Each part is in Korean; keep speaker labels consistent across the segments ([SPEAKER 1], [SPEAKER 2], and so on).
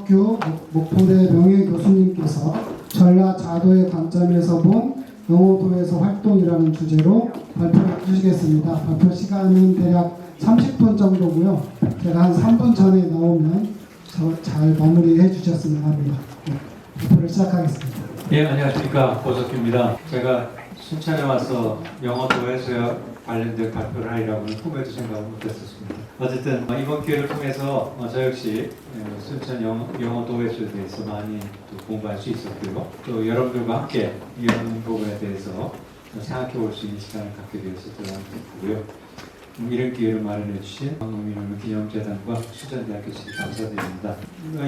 [SPEAKER 1] 이덕규 목포대 명예교수님께서 전라자도의 관점에서 본 영어도에서 활동이라는 주제로 발표를 해주시겠습니다. 발표 시간은 대략 30분 정도고요. 제가 한 3분 전에 나오면 잘 마무리해 주셨으면 합니다. 네, 발표를 시작하겠습니다.
[SPEAKER 2] 예, 안녕하십니까. 고석규입니다. 제가 순천에 와서 영어도에서 관련된 발표를 하리라고는 꿈에도 생각을 못했었습니다. 어쨌든 이번 기회를 통해서 저 역시 순천 영어도에서에 대해서 많이 또 공부할 수 있었고요. 또 여러분들과 함께 이런 부분에 대해서 생각해 볼 수 있는 시간을 갖게 되어서 대단히 기쁘고요. 이런 기회를 마련해 주신 황농민훈 기념재단과 수전대학교 측에 감사드립니다.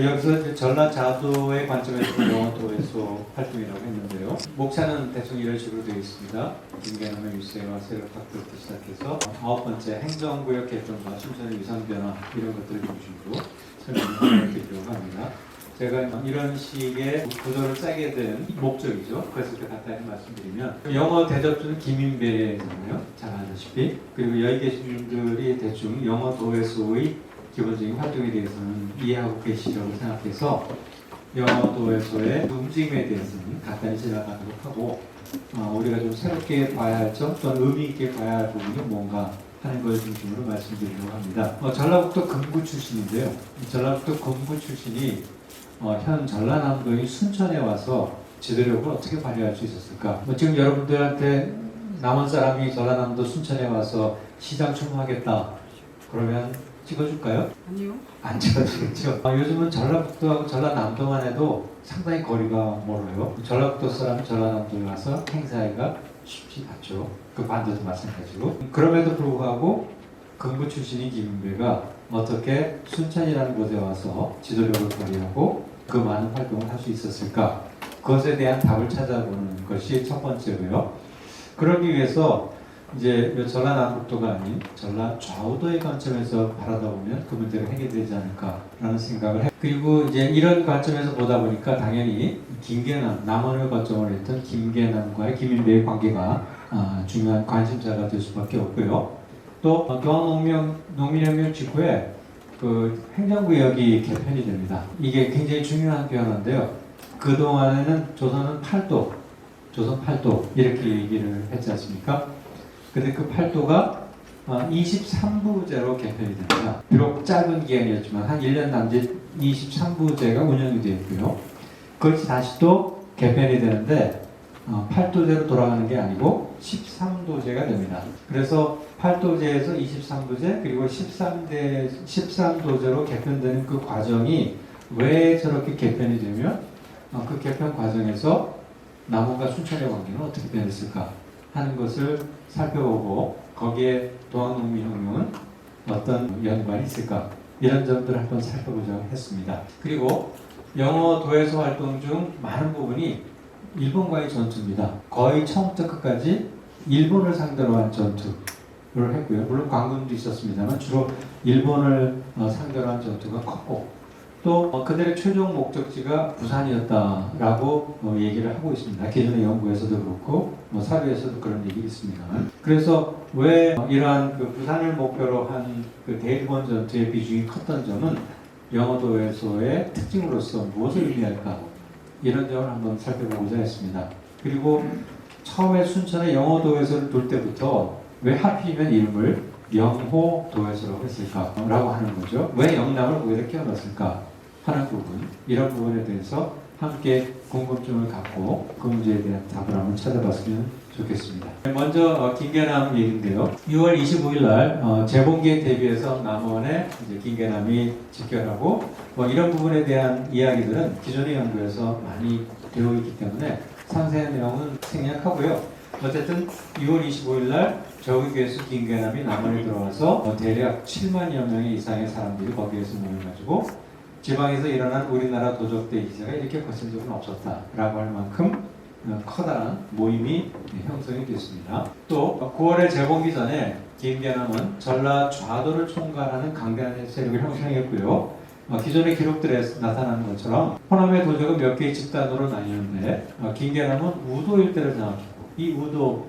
[SPEAKER 2] 여기서 전라자도의 관점에서 영어도에서 활동이라고 했는데요. 목차는 대충 이런 식으로 되어 있습니다. 김계남의 윗세와 세력학부터 시작해서 9번째 행정구역 개편과 춘천의 위상변화 이런 것들을 중심으로 설명을 드리려고 합니다. 제가 이런 식의 구조를 짜게 된 목적이죠. 그래서 간단히 말씀드리면 영어 대접주는 김인배잖아요. 잘 아시다시피. 그리고 여기 계신 분들이 대충 영어도에서의 기본적인 활동에 대해서는 이해하고 계시라고 생각해서 영어도에서의 움직임에 대해서는 간단히 지나가도록 하고 우리가 좀 새롭게 봐야 할 점 또는 의미 있게 봐야 할 부분이 뭔가 하는 걸 중심으로 말씀드리려고 합니다. 전라북도 금구 출신인데요. 전라북도 금구 출신이 현 전라남도인 순천에 와서 지도력을 어떻게 발휘할 수 있었을까? 지금 여러분들한테 남원 사람이 전라남도 순천에 와서 시장 출마하겠다 그러면 찍어줄까요?
[SPEAKER 3] 아니요.
[SPEAKER 2] 안 찍어주겠죠. 요즘은 전라북도하고 전라남도만 해도 상당히 거리가 멀어요. 전라북도 사람이 전라남도에 와서 행사하기가 쉽지 않죠. 그 반대도 마찬가지로. 그럼에도 불구하고 금구 출신인 김인배가 어떻게 순천이라는 곳에 와서 지도력을 발휘하고 그 많은 활동을 할 수 있었을까? 그것에 대한 답을 찾아보는 것이 첫 번째고요. 그러기 위해서 이제 전라남북도가 아닌 전라좌우도의 관점에서 바라다 보면 그 문제가 해결되지 않을까라는 생각을 해요. 그리고 이제 이런 관점에서 보다 보니까 당연히 김계남, 남원을 거점으로 했던 김계남과의 김인배의 관계가 중요한 관심사가 될 수밖에 없고요. 또 경항농민혁명 직후에 그 행정구역이 개편이 됩니다. 이게 굉장히 중요한 변화인데요. 그 동안에는 조선은 조선 8도 이렇게 얘기를 했지 않습니까? 근데 그 8도가 23부제로 개편이 됩니다. 비록 짧은 기간이었지만 한 1년 남짓 23부제가 운영이 되어 있고요. 그것이 다시 또 개편이 되는데 8도제로 돌아가는 게 아니고 13도제가 됩니다. 그래서 8도제에서 23도제 그리고 13도제로 개편되는 그 과정이 왜 저렇게 개편이 되면 그 개편 과정에서 남원과 순천의 관계는 어떻게 변했을까 하는 것을 살펴보고 거기에 동학농민혁명은 어떤 연관이 있을까 이런 점들을 한번 살펴보자고 했습니다. 그리고 영어도에서 활동 중 많은 부분이 일본과의 전투입니다. 거의 처음부터 끝까지 일본을 상대로 한 전투를 했고요. 물론 관군도 있었습니다만 주로 일본을 상대로 한 전투가 컸고 또 그들의 최종 목적지가 부산이었다라고 얘기를 하고 있습니다. 기존의 연구에서도 그렇고 사료에서도 그런 얘기 있습니다만 그래서 왜 이러한 그 부산을 목표로 한 그 대일본 전투의 비중이 컸던 점은 영어도에서의 특징으로서 무엇을 의미할까 이런 점을 한번 살펴보고자 했습니다. 그리고 처음에 순천의 영어도에서를 둘 때부터 왜 하필이면 이름을 영호도에서라고 했을까라고 하는 거죠. 왜 영남을 거기다 끼워 넣었을까 하는 부분, 이런 부분에 대해서 함께 궁금증을 갖고 그 문제에 대한 답을 한번 찾아봤으면 좋겠습니다. 먼저 김계남 얘기인데요. 6월 25일 날 재봉기에 대비해서 남원에 이제 김계남이 집결하고 이런 부분에 대한 이야기들은 기존의 연구에서 많이 되어 있기 때문에 상세한 내용은 생략하고요. 어쨌든 6월 25일 날 저기교에서 김계남이 남원에 들어와서 대략 7만여 명의 이상의 사람들이 거기에서 모여가지고 지방에서 일어난 우리나라 도적대 기세가 이렇게 거친 적은 없었다라고 할 만큼 커다란 모임이 형성이 됐습니다. 또 9월에 재봉기 전에 김계남은 전라좌도를 총괄하는 강대한 세력을 형성했고요. 기존의 기록들에 나타나는 것처럼 호남의 도적은 몇 개의 집단으로 나뉘는데 김계남은 우도 일대를 장악했고 이 우도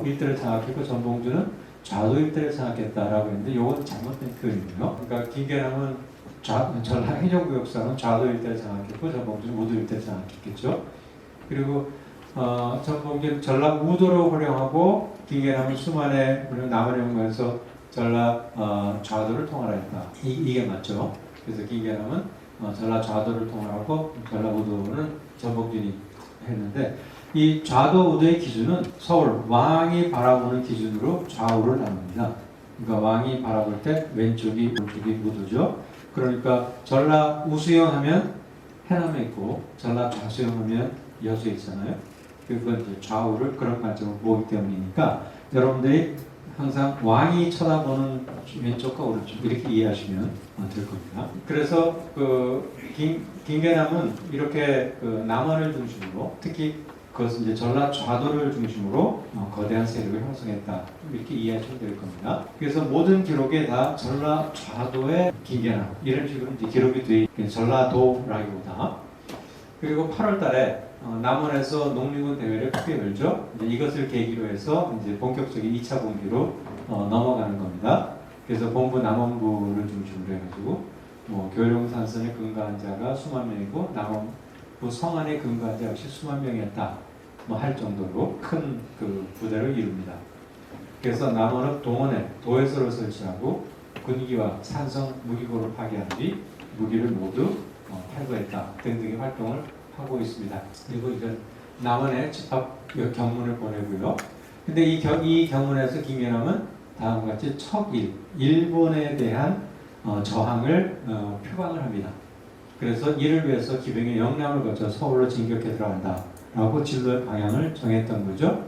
[SPEAKER 2] 일대를 장악했고 전봉주는 좌도 일대를 장악했다라고 했는데 이건 잘못된 표현이고요. 그러니까 김계남은 전라 해령구역사는 좌도 일대를 장악했고 전봉주는 우도 일대를 장악했겠죠. 그리고 전봉주는 전라 우도로 호령하고 김계남은 수만의 남을 연구해서 전라 좌도를 통할했다. 이게 맞죠. 그래서 김계남은 전라 좌도를 통할하고 전라 우도는 전봉준이 했는데 이 좌도 우도의 기준은 서울 왕이 바라보는 기준으로 좌우를 나눕니다. 그러니까 왕이 바라볼 때 왼쪽이 오른쪽이 우도죠. 그러니까 전라 우수영 하면 해남에 있고 전라 좌수영 하면 여수에 있잖아요. 그건 이제 좌우를 그런 관점으로 보기 때문이니까 여러분들이 항상 왕이 쳐다보는 왼쪽과 오른쪽 이렇게 이해하시면 될 겁니다. 그래서 김계남은 이렇게 남원을 중심으로 특히 그것은 이제 전라 좌도를 중심으로 거대한 세력을 형성했다 이렇게 이해하시면 될 겁니다. 그래서 모든 기록에 다 전라 좌도의 김계남 이런 식으로 이제 기록이 돼 있는 전라도라기보다 그리고 8월달에 남원에서 농민군 대회를 크게 열죠. 이것을 계기로 해서 이제 본격적인 2차 분기로 넘어가는 겁니다. 그래서 본부 남원부를 중심으로 해가지고 교룡산선에 근거한 자가 수만 명이고 남원부 성안에 근거한 자 역시 수만 명이었다. 할 정도로 큰 부대를 이룹니다. 그래서 남원읍 동원에 도회소를 설치하고 군기와 산성 무기고를 파괴한 뒤 무기를 모두 탈거했다 등등의 활동을 하고 있습니다. 그리고 이건 남원에 집합 경문을 보내고요. 근데 이 경문에서 김계남은 다음과 같이 일본에 대한 저항을 표방을 합니다. 그래서 이를 위해서 기병이 영남을 거쳐 서울로 진격해 들어간다 라고 진로의 방향을 정했던 거죠.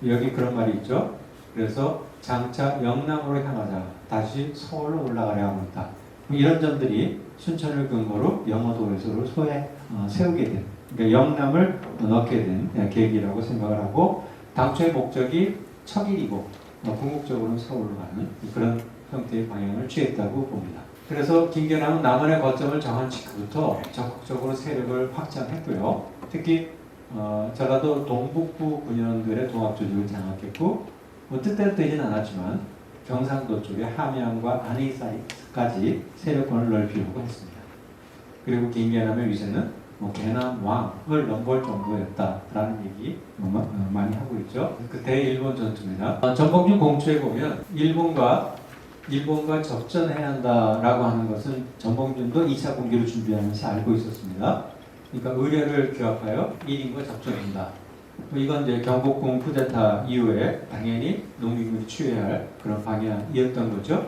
[SPEAKER 2] 여기 그런 말이 있죠. 그래서 장차 영남으로 향하자 다시 서울로 올라가려 합니다. 이런 점들이 순천을 근거로 영어도에서를 세우게 된, 그러니까 영남을 넣게 된 계기라고 생각을 하고 당초의 목적이 척일이고 궁극적으로는 서울로 가는 그런 형태의 방향을 취했다고 봅니다. 그래서 김계남은 남원의 거점을 정한 직후부터 적극적으로 세력을 확장했고요. 특히 전라도 동북부 군현들의 동학조직을 장악했고 뜻대로 되진 않았지만 경상도 쪽의 함양과 안희사이까지 세력권을 넓히려고 했습니다. 그리고 김계남의 위세는 계남왕을 넘볼 정도였다라는 얘기 많이 하고 있죠. 그때 일본 전투입니다. 전봉준 공초에 보면 일본과 접전해야 한다라고 하는 것은 전봉준도 2차 공기를 준비하면서 알고 있었습니다. 그러니까 의뢰를 규합하여 1인과 접전한다. 이건 이제 경복궁 쿠데타 이후에 당연히 농민군이 취해야 할 그런 방향이었던 거죠.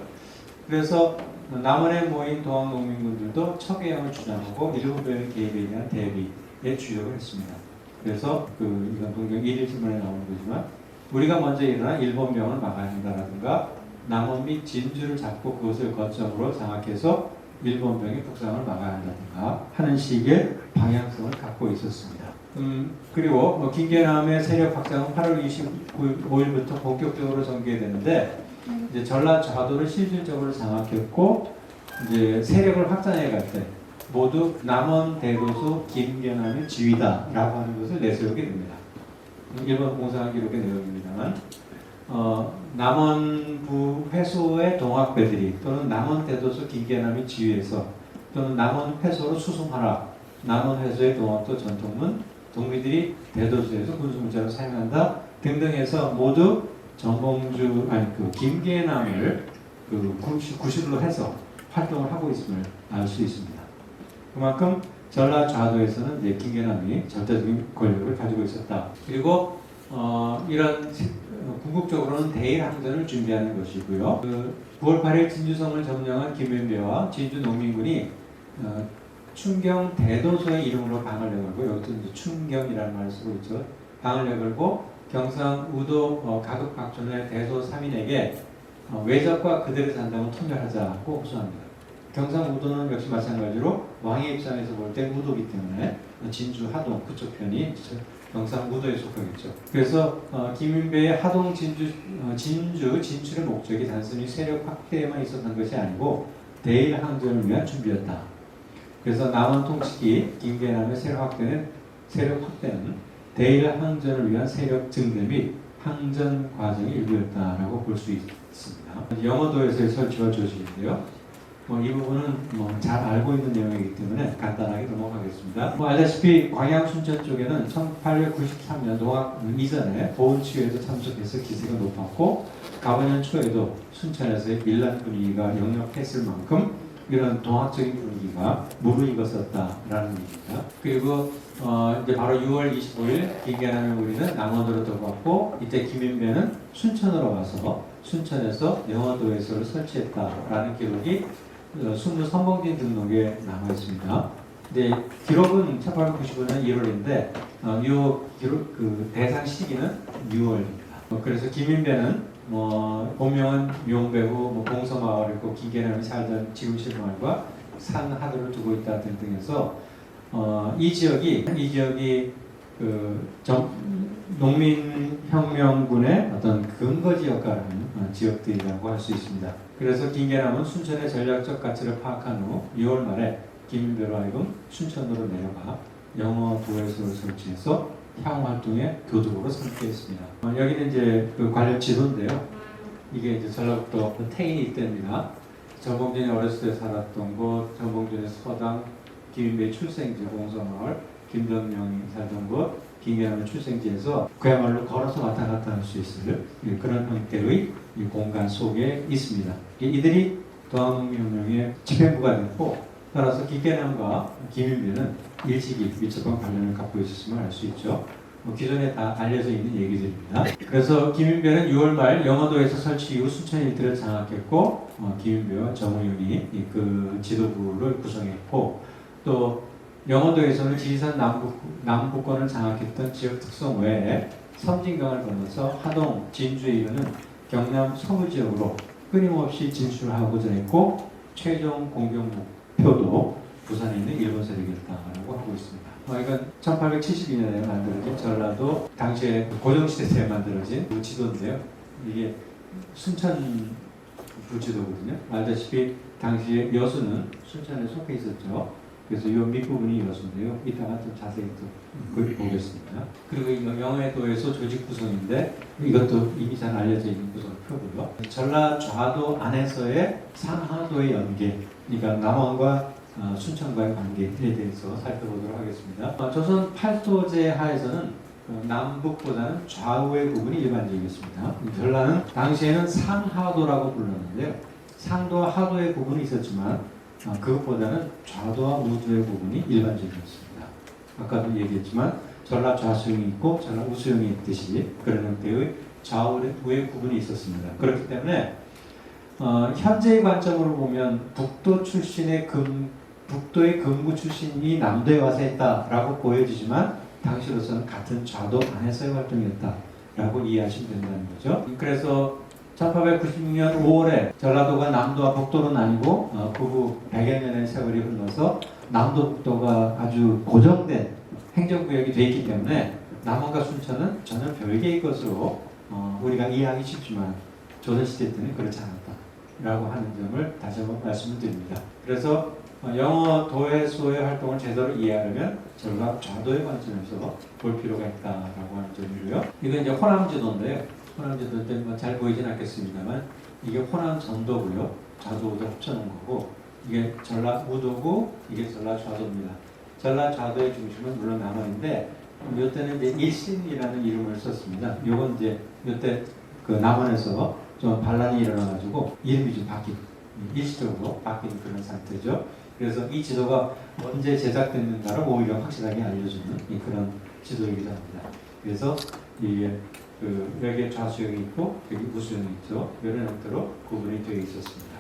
[SPEAKER 2] 그래서 남원에 모인 동학 농민군들도 척의형을 주장하고 일본병의 개입에 대한 대비에 주력을 했습니다. 그래서 이건 동경 1일 신문에 나오는 거지만 우리가 먼저 일어난 일본병을 막아야 한다라든가 남원 및 진주를 잡고 그것을 거점으로 장악해서 일본병의 북상을 막아야 한다든가 하는 식의 방향성을 갖고 있었습니다. 그리고 김계남의 세력 확장은 8월 25일부터 본격적으로 전개되는데 이제 전라 좌도를 실질적으로 장악했고 이제 세력을 확장해 갈 때 모두 남원 대도소 김계남의 지휘다라고 하는 것을 내세우게 됩니다. 일본 공사관 기록의 내용입니다만 남원부 회소의 동학배들이 또는 남원 대도소 김계남이 지휘해서 또는 남원 회소로 수송하라. 남원 회소의 동학도 전통문 동미들이 대도소에서 군수문자로 사용한다 등등해서 모두 김계남을 구실로 해서 활동을 하고 있음을 알 수 있습니다. 그만큼 전라 좌도에서는 이제 김계남이 절대적인 권력을 가지고 있었다. 그리고 이런 궁극적으로는 대일항전을 준비하는 것이고요. 9월 8일 진주성을 점령한 김윤배와 진주 농민군이 춘경 대도소의 이름으로 방을 내걸고 여기서 이제 춘경이라는 말을 쓰고 있죠. 방을 내걸고 경상 우도 가극박촌의 대소 3인에게 외적과 그들의 산당을 통렬하자고 호소합니다. 경상 우도는 역시 마찬가지로 왕의 입장에서 볼 때 우도기 때문에 진주 하동 그쪽 편이 경상 우도에 속하겠죠. 그래서 김윤배의 하동 진주 진출의 목적이 단순히 세력 확대에만 있었던 것이 아니고 대일 항전을 위한 준비였다. 그래서 남원 통치기 김계남의 세력 확대는 대일 항전을 위한 세력 증대 및 항전 과정의 일부였다라고 볼 수 있습니다. 영어도에서의 설치와 조직인데요. 이 부분은 잘 알고 있는 내용이기 때문에 간단하게 넘어가겠습니다. 알다시피 광양 순천 쪽에는 1893년 동학 이전에 보훈치유에도 참석해서 기세가 높았고 가보년 초에도 순천에서의 밀란 분위기가 역력했을 만큼 이런 동학적인 분위기가 무르익었었다라는 얘기입니다. 그리고 이제 바로 6월 25일 김계남의 우리는 남원으로 들어갔고 이때 김인배는 순천으로 와서 순천에서 영어도회소를 설치했다라는 기록이 순무 선봉진 등록에 남아 있습니다. 근데 기록은 1895년 1월인데 기록 대상 시기는 6월입니다. 그래서 김인배는 본명은 용배구 봉서마을이고 김계남이 살던 지구실 마을과 산 하도를 두고 있다 등등해서 이 지역이 농민혁명군의 어떤 근거지 역할을 하는 지역들이라고 할 수 있습니다. 그래서 김계남은 순천의 전략적 가치를 파악한 후 6월 말에 김인배로 하여금 순천으로 내려가 영어 도회소를 설치해서 향후 활동의 교두보로 삼게 했습니다. 여기는 이제 그 관련 지도인데요. 이게 이제 전라북도 태인이 때입니다. 전봉준이 어렸을 때 살았던 곳, 전봉준의 서당, 김인배의 출생지 봉서마을, 김정명이 살던 곳, 김계남의 출생지에서 그야말로 걸어서 왔다 갔다 할 수 있을 그런 형태의 이 공간 속에 있습니다. 이들이 동학농민혁명의 집행부가 됐고 따라서 김계남과 김인배는 일찍이 밀접한 관련을 갖고 있었음을 알 수 있죠. 기존에 다 알려져 있는 얘기들입니다. 그래서 김인배는 6월 말 영어도에서 설치 이후 순천 일대를 장악했고 김인배와 정우윤이 그 지도부를 구성했고 또 영어도에서는 지리산 남부권을 장악했던 지역 특성 외에 섬진강을 건너서 하동, 진주에 이르는 경남 서부 지역으로 끊임없이 진출하고자 했고 최종 공격 목표도 부산에 있는 일본 세력이었다라고 하고 있습니다. 이건 1872년에 만들어진 전라도 당시에 고정시대 때 만들어진 지도인데요. 이게 순천 부지도거든요. 알다시피 당시에 여수는 순천에 속해 있었죠. 그래서 이 밑부분이 여수인데요. 이따가 좀 자세히 또 보겠습니다. 그리고 이 영해도에서 조직 구성인데 이것도 이미 잘 알려져 있는 구성 표고요. 전라 좌도 안에서의 상하도의 연계, 그러니까 남원과 순천과의 관계에 대해서 살펴보도록 하겠습니다. 조선 팔도제 하에서는 남북보다는 좌우의 구분이 일반적이었습니다. 전라는 당시에는 상하도라고 불렀는데요. 상도와 하도의 구분이 있었지만 그것보다는 좌도와 우도의 구분이 일반적이었습니다. 아까도 얘기했지만 전라 좌수용이 있고 전라 우수용이 있듯이 그런 형태의 좌우의 구분이 있었습니다. 그렇기 때문에 현재의 관점으로 보면 북도의 금구 출신이 남도에 와서 했다라고 보여지지만 당시로서는 같은 좌도 안에서의 활동이었다라고 이해하시면 된다는 거죠. 그래서 1896년 5월에 전라도가 남도와 북도로 나뉘고 그 후 100여 년의 세월이 흘러서 남도 북도가 아주 고정된 행정구역이 되어 있기 때문에 남원과 순천은 전혀 별개의 것으로 우리가 이해하기 쉽지만 조선시대 때는 그렇지 않았다라고 하는 점을 다시 한번 말씀을 드립니다. 그래서 영어 도회소의 활동을 제대로 이해하려면 전라 좌도의 관점에서 볼 필요가 있다라고 하는 점이고요. 이건 이제 호남지도인데요. 호남지도 때 잘 보이진 않겠습니다만 이게 호남 전도고요. 좌도 우도 합쳐놓은 거고 이게 전라 우도고 이게 전라 좌도입니다. 전라 좌도의 중심은 물론 남원인데 이때는 이제 일신이라는 이름을 썼습니다. 요건 이제 이때 그 남원에서 좀 반란이 일어나가지고 이름이 좀 일시적으로 바뀐 그런 상태죠. 그래서 이 지도가 언제 제작됐는가를 오히려 확실하게 알려주는 그런 지도이기도 합니다. 그래서 이게 여기에 좌수형이 있고 여기 우수형이 있죠. 이런 형태로 구분이 되어 있었습니다.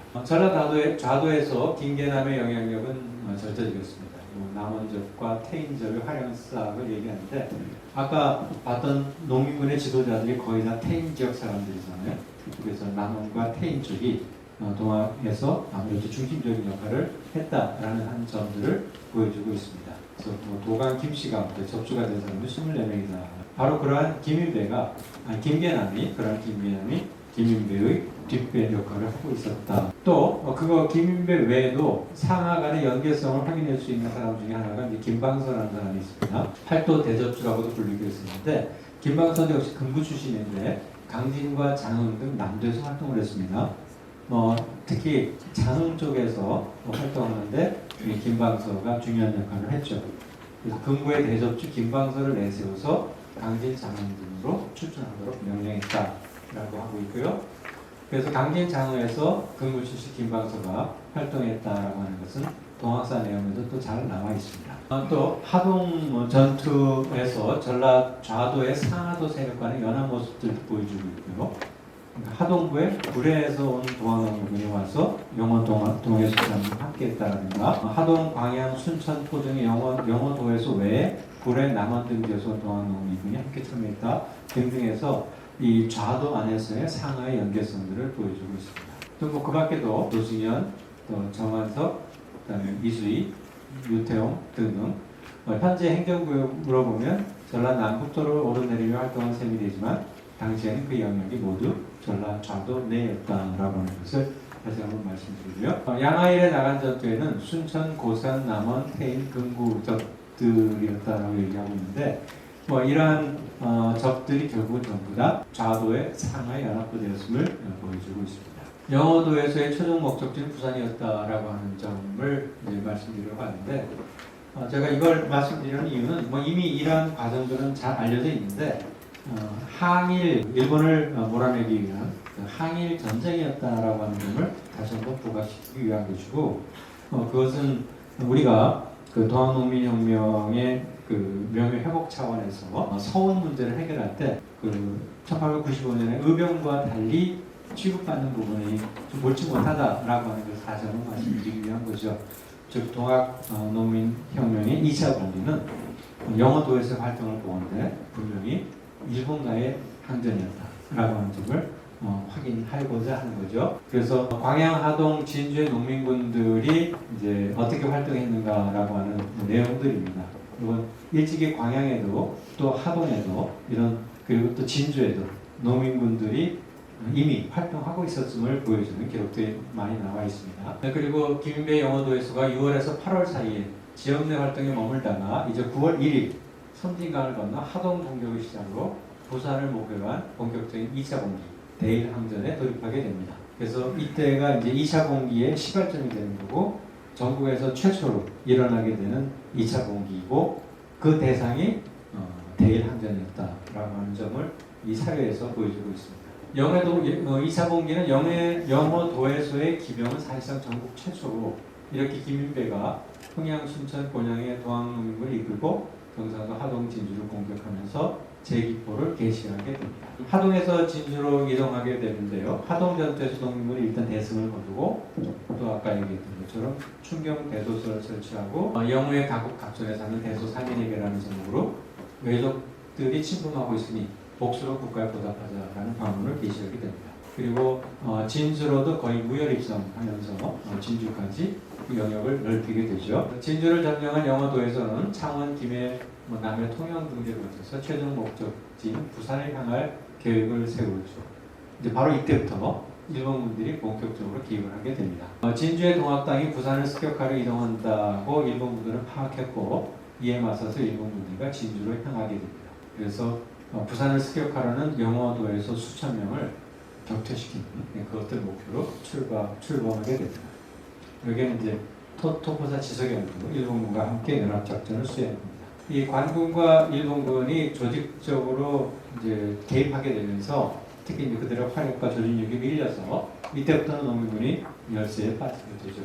[SPEAKER 2] 좌도에서 김계남의 영향력은 절대적이었습니다. 남원적과 태인적의 활용사학을 얘기하는데 아까 봤던 농민군의 지도자들이 거의 다 태인 지역 사람들이잖아요. 그래서 남원과 태인 쪽이 동학에서 아무래도 중심적인 역할을 했다라는 한 점들을 보여주고 있습니다. 그래서 도강 김씨가 접수가 된 사람은 24명이다. 바로 그러한 김계남이 김인배의 뒷배 역할을 하고 있었다. 또 김인배 외에도 상하 간의 연계성을 확인할 수 있는 사람 중에 하나가 이제 김방선이라는 사람이 있습니다. 팔도 대접주라고도 불리고 있었는데 김방선 역시 금구 출신인데 강진과 장흥 등 남도에서 활동을 했습니다. 특히 장흥 쪽에서 활동하는데 이 김방서가 중요한 역할을 했죠. 그래서 금고의 대접주 김방서를 내세워서 강진 장흥 등으로 출전하도록 명령했다라고 하고 있고요. 그래서 강진 장흥에서 근무 출신 김방서가 활동했다라고 하는 것은 동학사 내용에도 또 잘 나와 있습니다. 또 하동 전투에서 전라 좌도의 상하도 세력과는 연합 모습들도 보여주고 있고요. 하동부에 구례에서 온 동학농민이 와서 영어동의 수장과 함께했다라든가 하동, 광양, 순천, 포등의 영어도에서 외에 구례, 남원 등 지에서 온 동학농민이 함께 참여했다 등등해서 이 좌도 안에서의 상하의 연계성들을 보여주고 있습니다. 또 뭐 그 밖에도 노승현, 또 정한석, 그다음에 이수희, 유태용 등등 현재 행정구역으로 보면 전라 남북도를 오르내리며 활동한 셈이 되지만 당시에는 그 영역이 모두 전라 좌도 내였다라고 하는 것을 다시 한번 말씀드리고요. 양하일에 나간 전투에는 순천, 고산, 남원, 태인, 금구 적들이었다라고 얘기하고 있는데 이러한 적들이 결국은 전부 다 좌도의 상하에 연합부대였음을 보여주고 있습니다. 영어도에서의 최종 목적지는 부산이었다라고 하는 점을 말씀드리려고 하는데 제가 이걸 말씀드리는 이유는 이미 이러한 과정들은 잘 알려져 있는데 항일, 일본을 몰아내기 위한 항일 전쟁이었다라고 하는 점을 다시 한번 부각시키기 위한 것이고 그것은 우리가 그 동학농민혁명의 그 명예 회복 차원에서 서원 문제를 해결할 때 그 1895년에 의병과 달리 취급받는 부분이 좀 옳지 못하다라고 하는 것을 다시 한번 말씀드리기 위한 거죠. 즉 동학농민혁명의 2차 공기는 영어도에서 활동을 보는데 분명히 일본과의 항전이었다라고 하는 점을 확인하고자 하는 거죠. 그래서 광양, 하동, 진주의 농민군들이 이제 어떻게 활동했는가라고 하는 내용들입니다. 이건 일찍이 광양에도 또 하동에도 그리고 또 진주에도 농민군들이 이미 활동하고 있었음을 보여주는 기록들이 많이 나와 있습니다. 그리고 김인배 영어도에서가 6월에서 8월 사이에 지역 내 활동에 머물다가 이제 9월 1일 섬진강을 건너 하동 공격을 시작으로 부산을 목표로 한 본격적인 2차 공기 대일 항전에 돌입하게 됩니다. 그래서 이때가 이제 2차 공기의 시발점이 되는 거고 전국에서 최초로 일어나게 되는 2차 공기이고 그 대상이 대일 항전이었다라고 하는 점을 이 사료에서 보여주고 있습니다. 영해도 2차 공기는 영어도에서의 기병은 사실상 전국 최초로 이렇게 김인배가 흥양, 순천, 곤양의 동학농민을 이끌고 경상도 하동, 진주를 공격하면서 제기포를 개시하게 됩니다. 하동에서 진주로 이동하게 되는데요. 하동 전투에서 농민군이 일단 대승을 거두고 또 아까 얘기했던 것처럼 충경 대도서를 설치하고 영우의 각국에 사는 대소 3인에게라는 제목으로 외적들이 침범하고 있으니 복수로 국가에 보답하자라는 방문을 개시하게 됩니다. 그리고 진주로도 거의 무혈 입성하면서 진주까지 그 영역을 넓히게 되죠. 진주를 점령한 영어도에서는 창원, 김해, 남해, 통영 등지를 거쳐서 최종 목적지인 부산을 향할 계획을 세우죠. 이제 바로 이때부터 일본군들이 본격적으로 기입을 하게 됩니다. 진주의 동학당이 부산을 습격하러 이동한다고 일본군들은 파악했고 이에 맞서서 일본군대가 진주로 향하게 됩니다. 그래서 부산을 습격하려는 영어도에서 수천 명을 격퇴시키는 그것들 목표로 출범하게 됩니다. 여기는 이제 토포사 지석연도 일본군과 함께 연합작전을 수행합니다. 이 관군과 일본군이 조직적으로 이제 개입하게 되면서 특히 이제 그들의 화력과 조직력이 밀려서 이때부터는 농민군이 열세에 빠지게 되죠.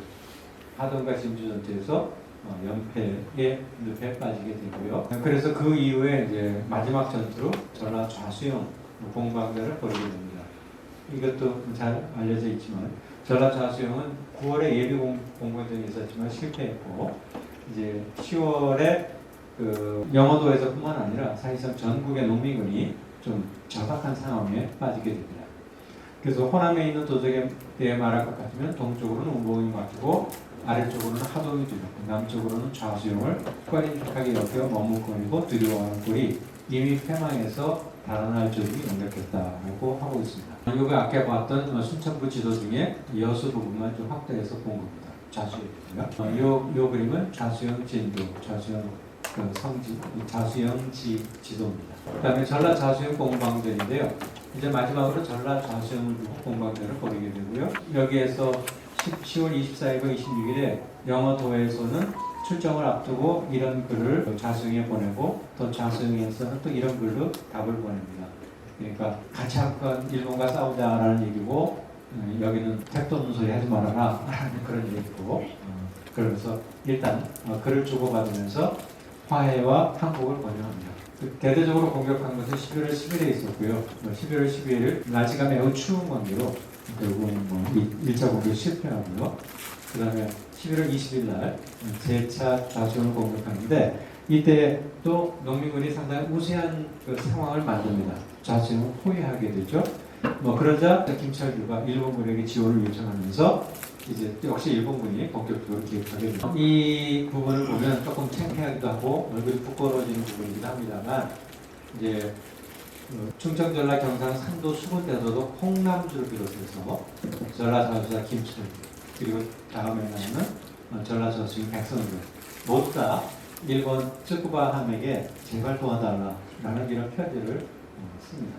[SPEAKER 2] 하동과 진주 전투에서 연패의 늪에 빠지게 되고요. 그래서 그 이후에 이제 마지막 전투로 전라 좌수영 공방전을 벌이게 됩니다. 이것도 잘 알려져 있지만 전라 좌수영은 9월에 예비 공방전이 있었지만 실패했고 이제 10월에 그 영어도에서뿐만 아니라 사실상 전국의 농민군이 좀 절박한 상황에 빠지게 됩니다. 그래서 호남에 있는 도적에 대해 말할 것 같으면 동쪽으로는 운봉이 맡기고 아래쪽으로는 하동이 두렵고 남쪽으로는 좌수영을 꺼림직하게 여겨 머뭇거리고 두려워하는 꼴이 이미 패망해서 달아날 조직이 능력했다고 하고 있습니다. 이거 아까 봤던 순천부 지도 중에 여수 부분만 좀 확대해서 본 겁니다. 좌수영이고요. 요 그림은 좌수영 진도, 좌수영 그 성지, 좌수영 지도입니다. 그다음에 전라 좌수영 공방전인데요. 이제 마지막으로 전라 좌수영을 두고 공방대를 벌이게 되고요. 여기에서 10월 24일과 26일에 영어도에서는 출정을 앞두고 이런 글을 좌수영에 보내고 또 좌수영에서는 또 이런 글로 답을 보냅니다. 그러니까 같이 한번 일본과 싸우자라는 얘기고 여기는 택도 없는 소리 하지 말아라 라는 그런 얘기고 그러면서 일단 글을 주고받으면서 화해와 항복을 권유합니다. 대대적으로 공격한 것은 11월 10일에 있었고요. 11월 12일 날씨가 매우 추운 관계로 결국은 1차 공격 실패하고요. 그 다음에 11월 20일 날 제2차 좌수영을 공격하는데 이때 또 농민군이 상당히 우세한 그 상황을 만듭니다. 좌수영을 포위하게 되죠. 그러자 김철규가 일본군에게 지원을 요청하면서 이제 역시 일본군이 본격적으로 개입하게 됩니다. 이 부분을 보면 조금 창피하기도 하고 얼굴이 부끄러워지는 부분이긴 합니다만 이제 충청, 전라, 경상, 상도, 수군에서도 홍남주를 비롯해서 전라 좌수자 김철규 그리고 다음에 나오는 전라 좌수인 백성들 모두 다 일본 쯔쿠바 함에게 제발 도와달라라는 이런 편지를 씁니다.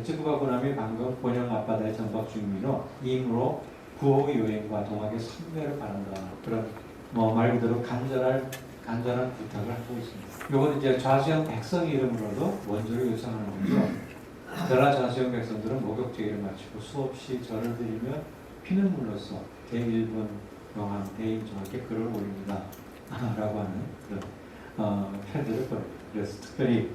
[SPEAKER 2] 쯔쿠바 군함이 방금 본영 앞바다의 전박 중미로 임으로 구호 요행과 동학의 선배를 바란다. 그런 말 그대로 간절한 부탁을 하고 있습니다. 요건 이제 좌수영 백성 이름으로도 원조를 요청하는 거죠. 전라 좌수영 백성들은 목욕제기를 마치고 수없이 절을 드리며 피눈물로써 대일본 명함 대인종에게 글을 올립니다. 라고 하는 그런 편지를 그래서 특별히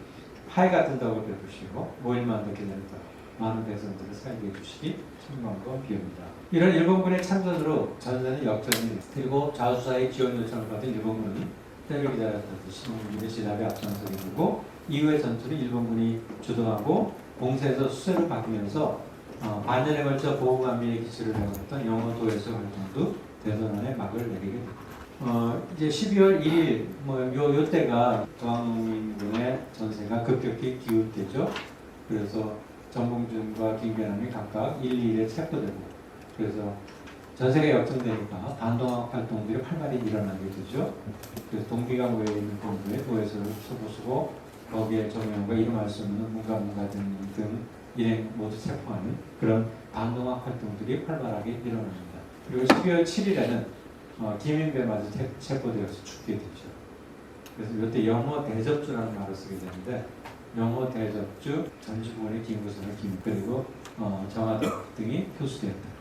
[SPEAKER 2] 파이 같은 덕을 베푸시고 모일만 더 기다렸다. 많은 백성들을 살게 해주시기 천만과 비옵니다. 이런 일본군의 참전으로 전세는 역전이 그리고 좌수사의 지원 요청을 받은 일본군은 때를 기다렸다듯이 농민의 진압에 앞장서게 되고 이후의 전투는 일본군이 주도하고 공세에서 수세를 바뀌면서 반년에 걸쳐 보호감리의 기술을 내걸었던 영어도에서 활동도 대전원에 막을 내리게 됩니다. 이제 12월 1일 요 때가 동학농민군의 전세가 급격히 기울 때죠. 그래서 전봉준과 김계남이 각각 1, 2일에 체포되고 그래서 전세가 역전되니까 반동학 활동들이 활발히 일어나게 되죠. 그래서 동기가 모여 있는 본부에 도에서를 소보수고 거기에 정영과 이름할 수 없는 문가 등 일행 모두 체포하는 그런 반동학 활동들이 활발하게 일어납니다. 그리고 12월 7일에는 김인배마저 체포되어서 죽게 되죠. 그래서 이때 영호 대접주라는 말을 쓰게 되는데 영호 대접주 전주부원의 김구선을 그리고 정하덕 등이 표수되었다.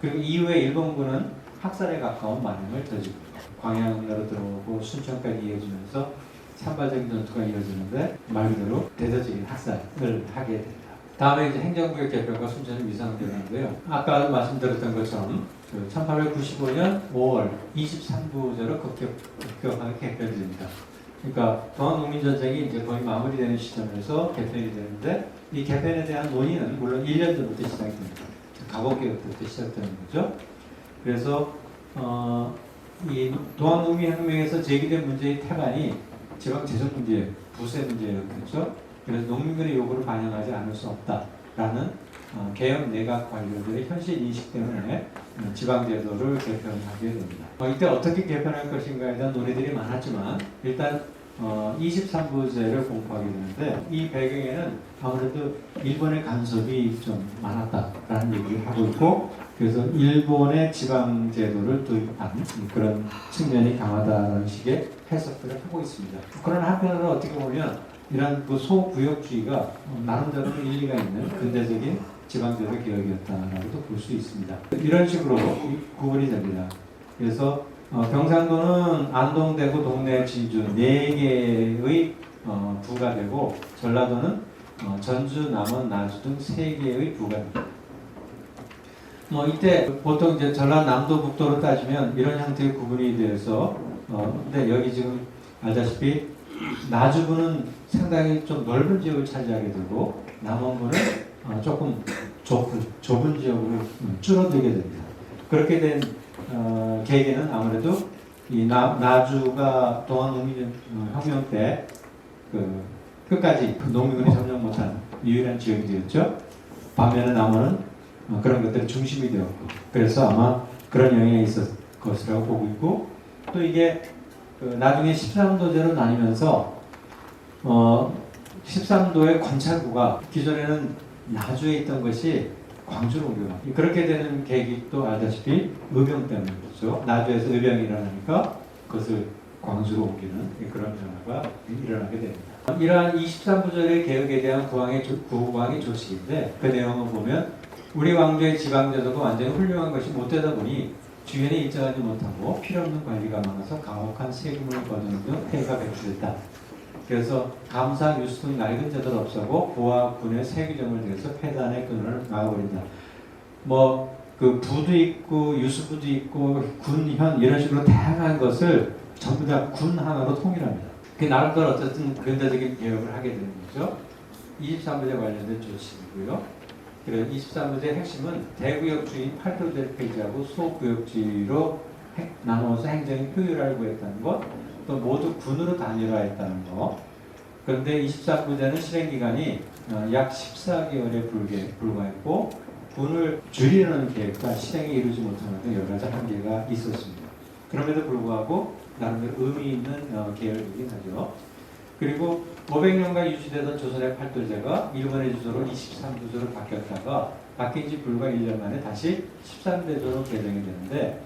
[SPEAKER 2] 그리고 이후에 일본군은 학살에 가까운 만행을 저지르고 광양으로 들어오고 순천까지 이어지면서 산발적인 전투가 이어지는데 말 그대로 대대적인 학살을 하게 됩니다. 다음에 이제 행정구역 개편과 순천이 위상되는데요. 아까 말씀드렸던 것처럼 1895년 5월 23부제로 급격하게 개편됩니다. 그러니까 동학농민전쟁이 이제 거의 마무리되는 시점에서 개편이 되는데 이 개편에 대한 논의는 물론 1년 전부터 시작이 됩니다. 갑오개혁부터 시작되는 거죠. 그래서 이 동학농민혁명에서 제기된 문제의 태반이 지방 재정 문제, 부세 문제였겠죠. 그래서 농민들의 요구를 반영하지 않을 수 없다라는 개혁 내각 관료들의 현실 인식 때문에 지방제도를 개편하게 됩니다. 이때 어떻게 개편할 것인가에 대한 논의들이 많았지만 일단 23부제를 공포하게 되는데 이 배경에는 아무래도 일본의 간섭이 좀 많았다라는 얘기를 하고 있고 그래서 일본의 지방제도를 도입한 그런 측면이 강하다는 식의 해석들을 하고 있습니다. 그러나 한편으로 어떻게 보면 이런 그 소구역주의가 나름대로 일리가 있는 근대적인 지방제도 개혁이었다라고도 볼 수 있습니다. 이런 식으로 구분이 됩니다. 그래서 경상도는 안동, 대구, 동래, 진주 4개의 부가 되고 전라도는 전주, 남원, 나주 등 3개의 부가 됩니다. 이때 보통 이제 전라남도 북도로 따지면 이런 형태의 구분이 되어서 근데 여기 지금 알다시피 나주부는 상당히 좀 넓은 지역을 차지하게 되고 남원부는 조금 좁은 지역으로 줄어들게 됩니다. 그렇게 된 계기는 아무래도 이 나주가 동학농민혁명 때 끝까지 농민군이 점령 못한 유일한 지역이 되었죠. 반면에 남원은 그런 것들이 중심이 되었고 그래서 아마 그런 영향이 있었을 것이라고 보고 있고 또 이게 나중에 13도제로 나뉘면서 13도의 관찰구가 기존에는 나주에 있던 것이 광주로 옮겨가. 그렇게 되는 계기 또 알다시피 의병 때문에 그렇죠. 나주에서 의병이 일어나니까 그것을 광주로 옮기는 그런 변화가 일어나게 됩니다. 이러한 23부절의 개혁에 대한 구왕의 조식인데 그 내용을 보면 우리 왕조의 지방제도가 완전히 훌륭한 것이 못되다 보니 주변에 일정하지 못하고 필요없는 관리가 많아서 가혹한 세금을 거두는 등 폐해가 배출됐다. 그래서 감사, 유수 등 낡은 제도를 없애고 부와 군의 세규정을 들여서 폐단의 끈을 막아버린다. 그 부도 있고 유수부도 있고 군현 이런 식으로 다양한 것을 전부 다 군 하나로 통일합니다. 그 나름대로 어쨌든 근대적인 개혁을 하게 되는 거죠. 23부제 관련된 조치이고요. 그래서 23부제의 핵심은 대구역주의 8조제를 폐지하고 소구역주의로 나누어서 행정의 효율화를 구했다는 것, 또 모두 군으로 단일화했다는 것. 그런데 23부제는 실행기간이 약 14개월에 불과했고 군을 줄이는 계획과 실행에 이루지 못하는 등 여러 가지 한계가 있었습니다. 그럼에도 불구하고 나름대로 의미 있는 계열이긴 하죠. 그리고 500년간 유지되던 조선의 8도제가 일본의 주소로 23도제로 바뀌었다가 바뀐 지 불과 1년 만에 다시 13대조로 개정이 되는데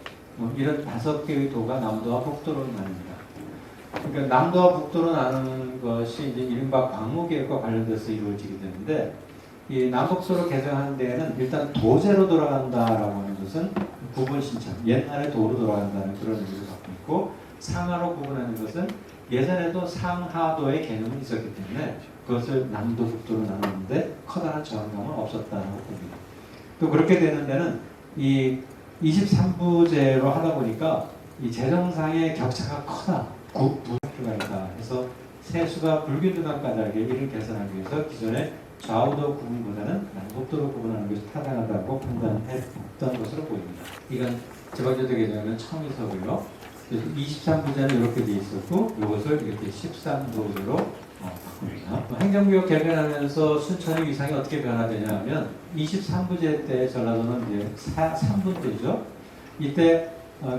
[SPEAKER 2] 이런 5개의 도가 남도와 북도로 나뉩니다. 그러니까 남도와 북도로 나누는 것이 이제 이른바 광무개혁과 관련돼서 이루어지게 되는데 이 남북도로 개정하는 데에는 일단 도제로 돌아간다라고 하는 것은 구분 신청, 옛날에 도로 돌아간다는 그런 의미를 갖고 있고 상하로 구분하는 것은 예전에도 상하도의 개념이 있었기 때문에 그것을 남도, 북도로 나누는데 커다란 저항감은 없었다고 봅니다. 또 그렇게 되는 데는 이 23부제로 하다 보니까 이 재정상의 격차가 크다, 부가 있다 해서 세수가 불균등한 까닭에 이를 개선하기 위해서 기존의 좌우도 구분보다는 남북도로 구분하는 것이 타당하다고 판단했던 것으로 보입니다. 이건 지방제도 개정은 처음이서고요. 23부제는 이렇게 되어 있었고 이것을 이렇게 13도제로 바꿉니다. 행정구역 개편하면서 순천의 위상이 어떻게 변화되냐 하면 23부제 때 전라도는 이제 3분대죠. 이때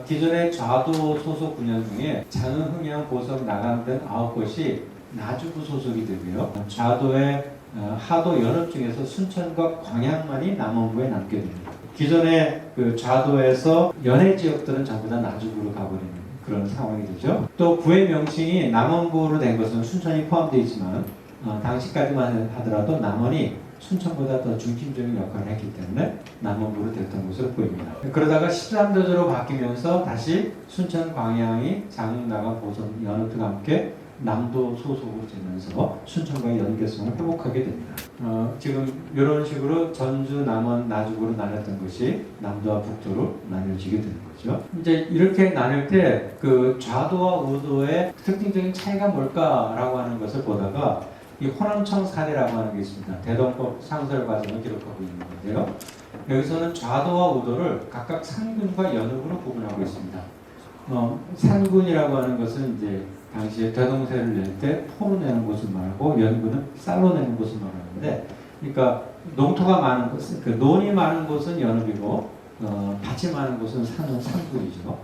[SPEAKER 2] 기존의 좌도 소속 군현 중에 장흥, 흥양, 보성, 나강 등 9곳이 나주부 소속이 되고요. 좌도의 하도 연합 중에서 순천과 광양만이 남원부에 남게 됩니다. 기존의 그 좌도에서 연해 지역들은 전부 다 나주부로 가버리는 그런 상황이 되죠. 또 부의 명칭이 남원부로 된 것은 순천이 포함되어 있지만 당시까지만 하더라도 남원이 순천보다 더 중심적인 역할을 했기 때문에 남원부로 됐던 것으로 보입니다. 그러다가 13도제로 바뀌면서 다시 순천, 광양이 장흥, 나강, 보성, 연합과 함께 남도 소속으로 되면서 순천과의 연계성을 회복하게 됩니다. 지금 이런 식으로 전주, 남원, 나주구로 나눴던 것이 남도와 북도로 나뉘어지게 되는 거죠. 이제 이렇게 나눌 때 그 좌도와 우도의 특징적인 차이가 뭘까라고 하는 것을 보다가 이 호남청 사례라고 하는 게 있습니다. 대동법 상설 과정을 기록하고 있는 건데요. 여기서는 좌도와 우도를 각각 산군과 연읍으로 구분하고 있습니다. 산군이라고 하는 것은 이제 당시에 대동세를 낼 때 포로 내는 곳을 말하고 연구는 쌀로 내는 곳을 말하는데, 그러니까 농토가 많은 곳, 그 논이 많은 곳은 연읍이고 밭이 많은 곳은 산군이죠.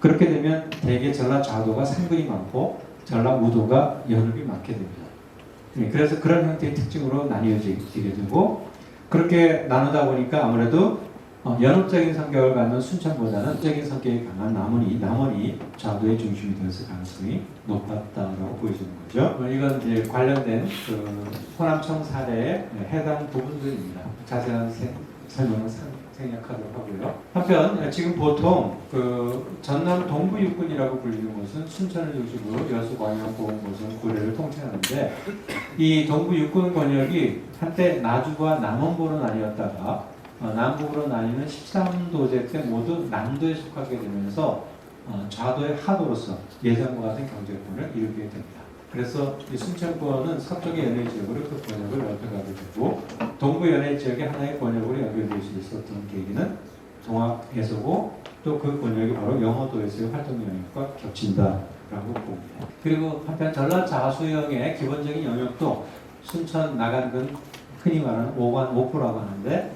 [SPEAKER 2] 그렇게 되면 대개 전라 좌도가 산군이 많고 전라 우도가 연읍이 많게 됩니다. 그래서 그런 형태의 특징으로 나뉘어지게 되고 그렇게 나누다 보니까 아무래도 연합적인 성격을 갖는 순천보다는 적인 성격이 강한 남원이 좌도의 중심이 되었을 가능성이 높았다고 보여지는 거죠. 이건 이제 관련된 그 호남청 사례에 해당 부분들입니다. 자세한 설명은 생략하도록 하고요. 한편 지금 보통 그 전남 동부 육군이라고 불리는 곳은 순천을 중심으로 여수, 광양, 보성, 고성, 구례를 통칭하는데 이 동부 육군 권역이 한때 나주와 남원부로 나뉘었다가 남북으로 나뉘는 13도제 때 모두 남도에 속하게 되면서 좌도의 하도로서 예전과 같은 경제권을 이루게 됩니다. 그래서 이 순천권은 서쪽의 연해 지역으로 그 권역을 넓혀가게 되고 동부 연해 지역의 하나의 권역으로 연결될 수 있었던 계기는 동학에서고 또 그 권역이 바로 영어도에서의 활동 영역과 겹친다라고 봅니다. 그리고 한편 전라 자수영의 기본적인 영역도 순천 나간근 흔히 말하는 오관 오포라고 하는데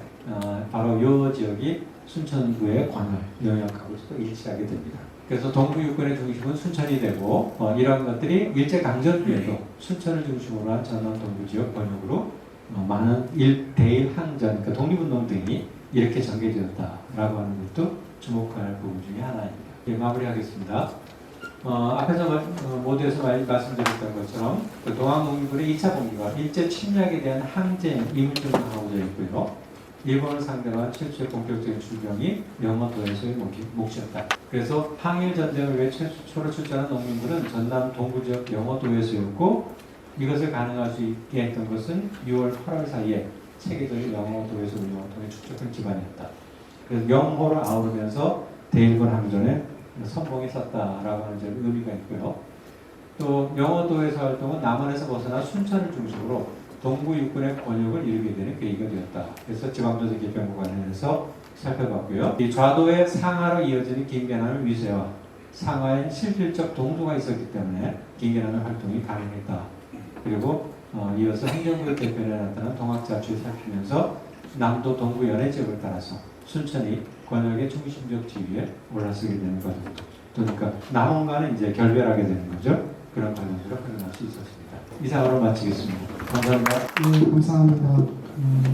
[SPEAKER 2] 바로 이 지역이 순천구의 관할 영역하고도 일치하게 됩니다. 그래서 동부 육군의 중심은 순천이 되고 이러한 것들이 일제강점기에도 순천을 중심으로 한 전남 동부 지역 권역으로 많은 대일 항전, 그러니까 독립운동 등이 이렇게 전개되었다라고 하는 것도 주목할 부분 중에 하나입니다. 예, 마무리하겠습니다. 앞에서 모두에서 말씀드렸던 것처럼 그 동학농민군의 2차 봉기와 일제 침략에 대한 항쟁 이물점을 하고자 했고요. 일본을 상대로 한 최초의 본격적인 출병이 영어도에서의 몫이었다. 그래서 항일 전쟁을 위해 최초로 출전한 농민군은 전남 동부 지역 영어도에서였고 이것을 가능할 수 있게 했던 것은 6월 8월 사이에 세계적인 영어도에서 운영을 통해 축적한 기반이었다. 그래서 영호를 아우르면서 대일본 항전에 성공했었다라고 하는 점 의미가 있고요. 또 영어도에서 활동은 남한에서 벗어나 순천을 중심으로 동부 육군의 권역을 이루게 되는 계기가 되었다. 그래서 지방조직 개편과 관련해서 살펴봤고요. 이 좌도의 상하로 이어지는 김계남의 위세와 상하의 실질적 동조가 있었기 때문에 김계남의 활동이 가능했다. 그리고 이어서 행정구역 개편에 나타난 동학자주를 살피면서 남도 동부 연해 지역을 따라서 순천이 권역의 중심적 지위에 올라서게 되는 거죠. 그러니까 남원과는 이제 결별하게 되는 거죠. 그런 과정으로 확인할 수 있었습니다. 이상으로 마치겠습니다. 감사합니다.
[SPEAKER 1] 네, 감사합니다.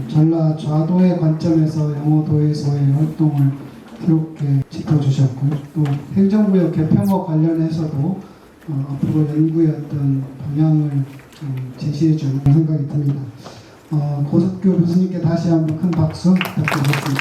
[SPEAKER 1] 전라 좌도의 관점에서 영어도에서의 활동을 새롭게 짚어주셨고요. 또 행정구역 개편과 관련해서도 앞으로 연구의 어떤 방향을 제시해주는 생각이 듭니다. 고석규 교수님께 다시 한번 큰 박수 부탁드리겠습니다.